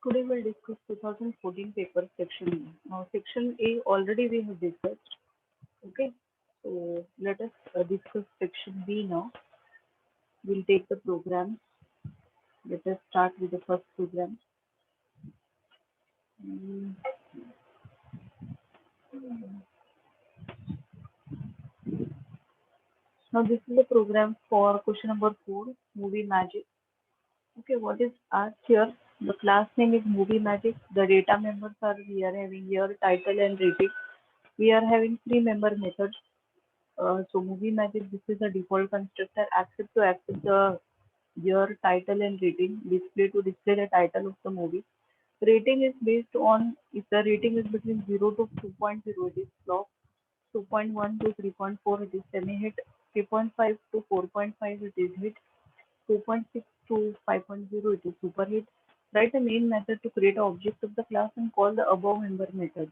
Today we'll discuss 2014 paper section A. Now section A already we have discussed. Okay, so let us discuss section B now. We'll take the program. Let us start with the first program. Mm, Now this is the program for question number 4, movie magic. Okay, what is asked here? The class name is movie magic. The data members are we are having here title and rating. We are having three member methods. So movie magic, this is a default constructor. Accept to accept the year, title, and rating. Display to display the title of the movie. Rating is based on if the rating is between 0 to 2.0, it is flop. 2.1 to 3.4, it is semi-hit. 3.5 to 4.5, it is hit. 4.6 to 5.0, it is super hit. Write a main method to create an object of the class and call the above member method.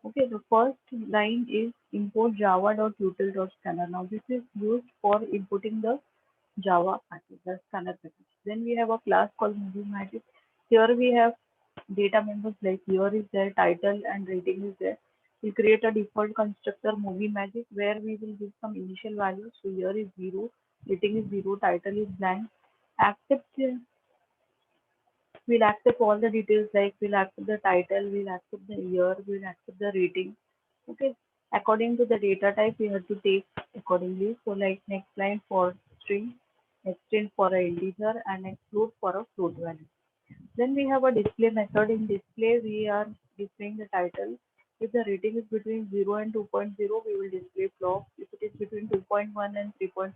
Okay, the first line is import java.util.scanner. Now this is used for inputting the Java package, the scanner package. Then we have a class called movie magic. Here we have data members like year is there, title and rating is there. We create a default constructor movie magic where we will give some initial values. So year is 0, rating is 0, title is blank. Accept We'll accept all the details like we'll accept the title, we'll accept the year, we'll accept the rating. Okay. According to the data type, we have to take accordingly. So like next line for string, next string for a integer, and next float for a float value. Then we have a display method. In display, we are displaying the title. If the rating is between 0 and 2.0, we will display flop. If it is between 2.1 and 3.4,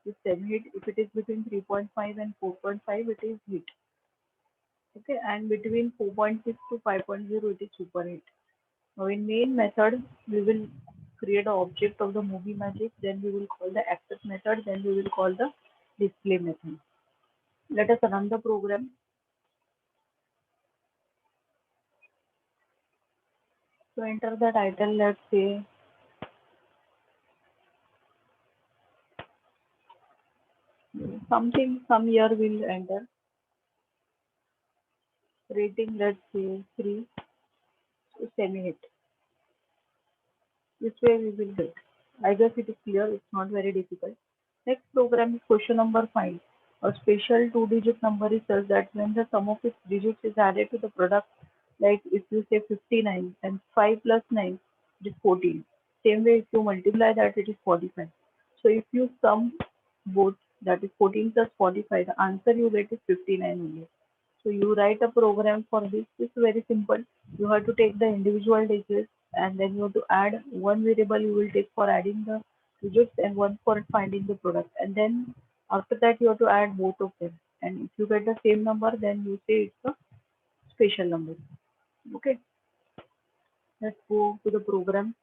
it's semi-hit. If it is between 3.5 and 4.5, it is hit. Okay, and between 4.6 to 5.0, it is super hit. Now in main method, we will create an object of the movie magic, then we will call the accept method, then we will call the display method. Let us run the program. So enter the title, let's say something, some year will enter. Rating, let's say 3, so semi-hit. This way we will get. I guess it is clear, it's not very difficult. Next program is question number 5. A special two-digit number is such that when the sum of its digits is added to the product, like if you say 59 and 5 plus 9, it is 14. Same way if you multiply that, it is 45. So if you sum both, that is 14 plus 45, the answer you get is 59 only. So you write a program for this. It's very simple. You have to take the individual digits and then you have to add one variable you will take for adding the digits and one for finding the product. And then after that you have to add both of them. And if you get the same number, then you say it's a special number. Okay, let's go to the program.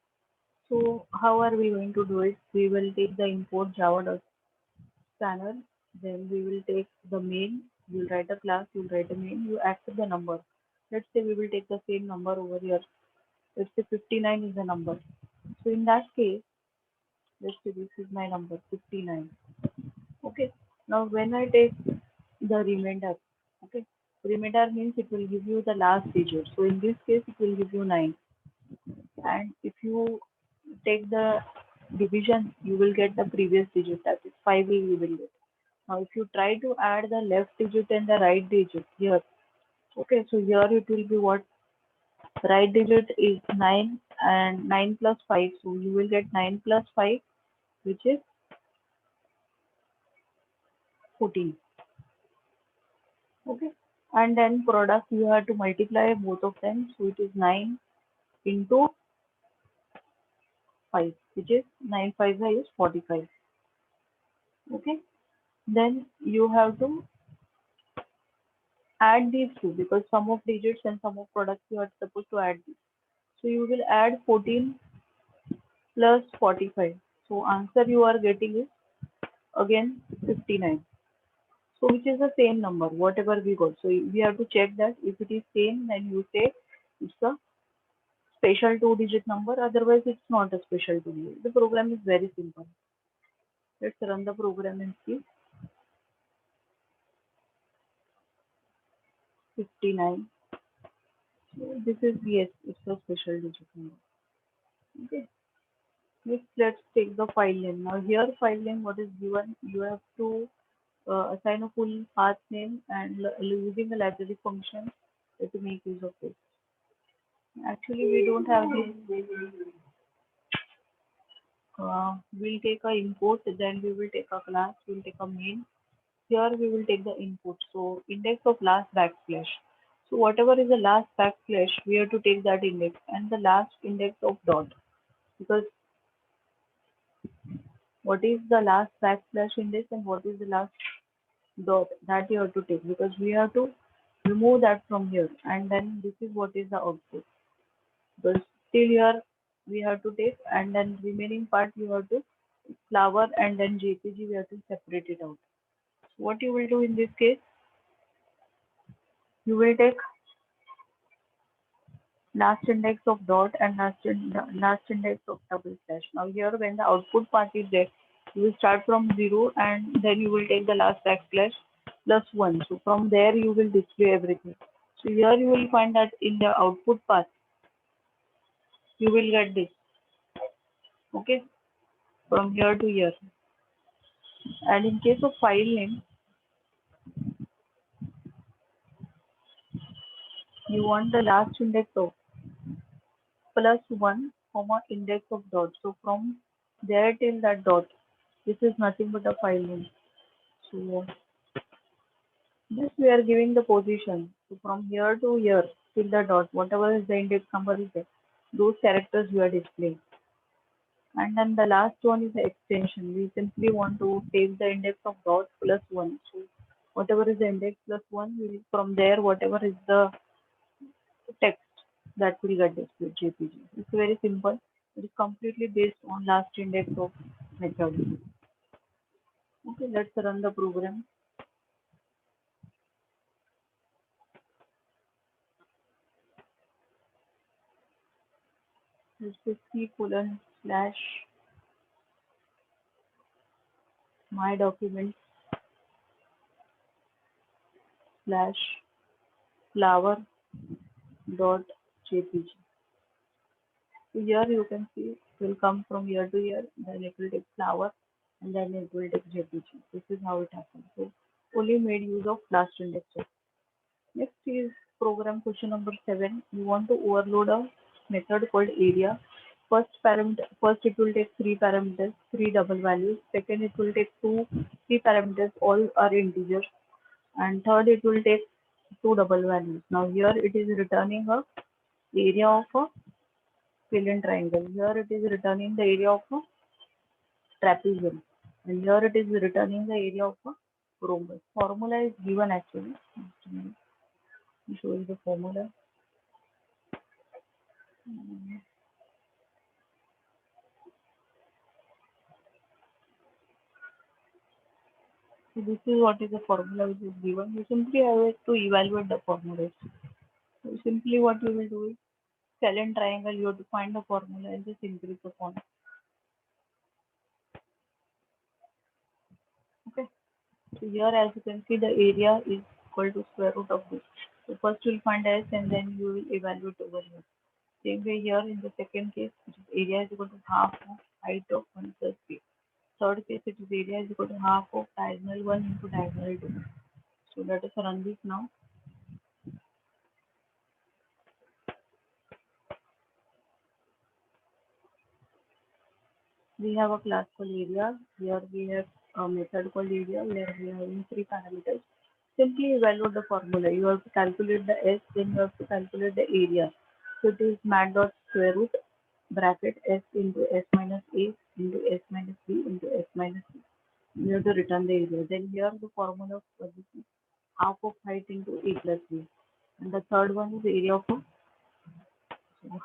So how are we going to do it? We will take the import java.scanner, then we will take the main, you'll write a class, you'll write a main, you accept the number. Let's say we will take the same number over here. Let's say 59 is the number. So in that case, let's say this is my number 59. Okay. Now when I take the remainder, okay, remainder means it will give you the last digit. So in this case, it will give you 9. And if you take the division, you will get the previous digit, that is 5 you will get. Now if you try to add the left digit and the right digit here, okay, so here it will be what? Right digit is 9 and 9 plus 5, so you will get 9 plus 5, which is 14. Okay, and then product you have to multiply both of them, so it is 9 into 5, which is 9 5 is 45. Okay, then you have to add these two because sum of digits and sum of products you are supposed to add these. So you will add 14 plus 45. So answer you are getting is again 59. So which is the same number, whatever we got. So we have to check that if it is same, then you say it's a special two-digit number. Otherwise, it's not a special two-digit. The program is very simple. Let's run the program and see. 59. So this is, yes, it's a special digit number. Okay. Next, let's take the file name. Now here file name, what is given, you have to assign a full path name and using a library function to make use of this. Actually, we don't have this. We'll take a import, then we will take a class, we'll take a main. Here we will take the input. So index of last backslash. So whatever is the last backslash, we have to take that index and the last index of dot. Because what is the last backslash index and what is the last dot, that you have to take, because we have to remove that from here, and then this is what is the output. Because till here we have to take, and then remaining part you have to flower and then JPG we have to separate it out. So what you will do in this case, you will take last index of dot and last index of double slash. Now here when the output part is there, you will start from 0 and then you will take the last backslash plus 1. So from there you will display everything. So here you will find that in the output path you will get this. Okay, from here to here. And in case of file name, you want the last index of plus 1 comma index of dot. So from there till that dot, this is nothing but a file name. So this we are giving the position. So from here to here till the dot, whatever is the index number is there, those characters we are displaying. And then the last one is the extension. We simply want to take the index of dot plus 1. So whatever is the index plus 1, will from there whatever is the text that will get displayed JPG. It's very simple. It is completely based on last index of method. Okay, let's run the program. Let's say C colon slash my document slash flower dot jpg. So here you can see it will come from here to here, then it will take flower, and then it will take jpg. This is how it happens. So only made use of last index. Next is program question number 7. You want to overload a method called area. First it will take three parameters, three double values. Second, it will take three parameters, all are integers. And third, it will take two double values. Now here it is returning a area of a filling triangle. Here it is returning the area of a trapezium. And here it is returning the area of a rhombus. Formula is given actually. Let me show you the formula. So this is what is the formula which is given. You simply have to evaluate the formulas. So simply what you will do is scalene triangle, you have to find the formula and just increase the font. Okay. So here as you can see the area is equal to square root of this. So first you will find S and then you will evaluate over here. Same way here in the second case, which is area is equal to half of height of 1 plus b. Third case, it is area is equal to half of diagonal 1 into diagonal 2. So let us run this now. We have a class called area. Here we have a method called area where we are having three parameters. Simply evaluate the formula. You have to calculate the S, then you have to calculate the area. So it is mat dot square root bracket S into S minus A into S minus B into S minus C. You have to return the area. Then here the formula for this is half of height into A plus B. And the third one is area of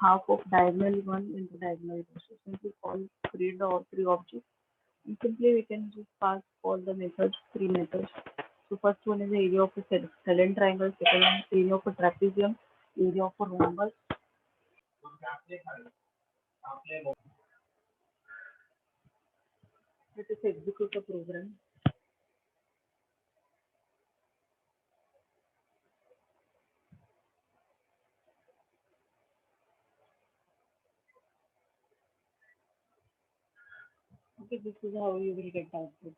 half of diagonal 1 into diagonal 2. So simply create the all three objects. And simply we can just pass all the methods, three methods. So first one is the area of a scalene triangle, second one is area of a trapezium, area of a rhombus. Let us execute the program. Okay, this is how you will get the output.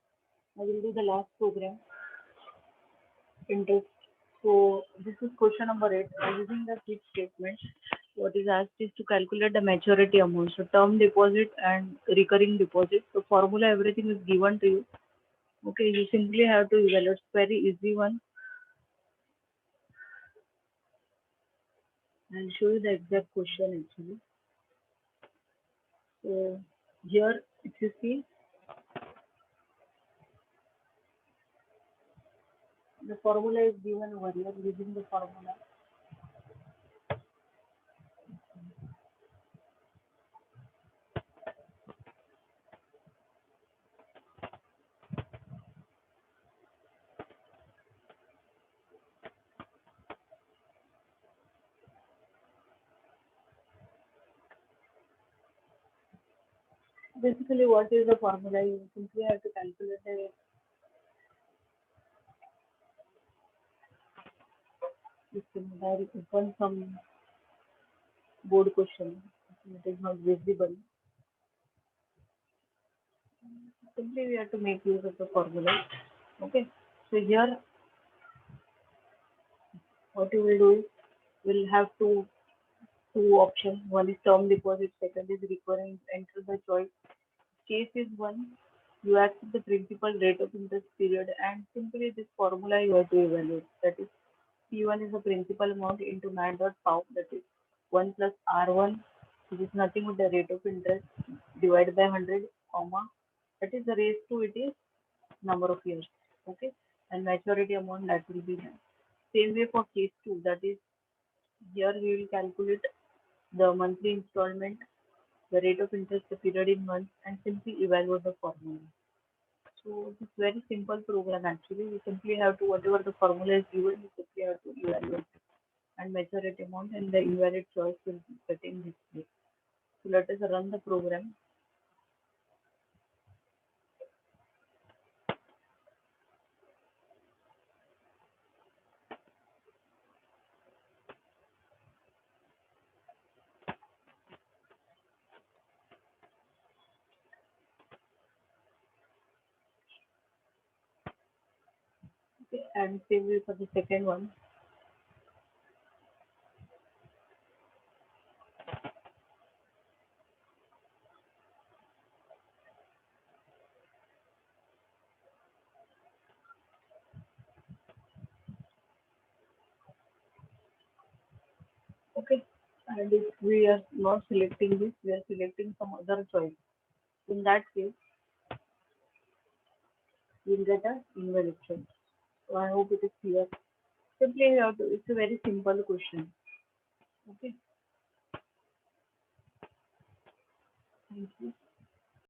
I will do the last program, interest. So this is question number 8. Using the switch statement, what is asked is to calculate the maturity amount. So term deposit and recurring deposit. So formula, everything is given to you. Okay, you simply have to evaluate. It's very easy one. I'll show you the exact question actually. So here, if you see, the formula is given over here. Using the formula, basically what is the formula? You simply have to calculate the system. There open some board question. It is not visible. Simply we have to make use of the formula. Okay. So here what you will do is we'll have two options. One is term deposit, second is recurring. Enter the choice. Case is one. You accept the principal rate of interest period and simply this formula you have to evaluate. That is P1 is the principal amount into 9.5, that is 1 plus R1, which is nothing but the rate of interest divided by 100, comma, that is the raised to it is number of years. Okay, and maturity amount that will be there. Same way for case 2, that is here we will calculate the monthly installment, the rate of interest, the period in months, and simply evaluate the formula. So it's very simple program actually. You simply have to, whatever the formula is given, you simply have to evaluate and maturity amount and the invalid choice will be set in this way. So let us run the program. Okay, and same way for the second one. Okay, and if we are not selecting this, we are selecting some other choice. In that case, we'll get a invalid choice. So I hope it is clear. Simply you have to, it's a very simple question. Okay, thank you.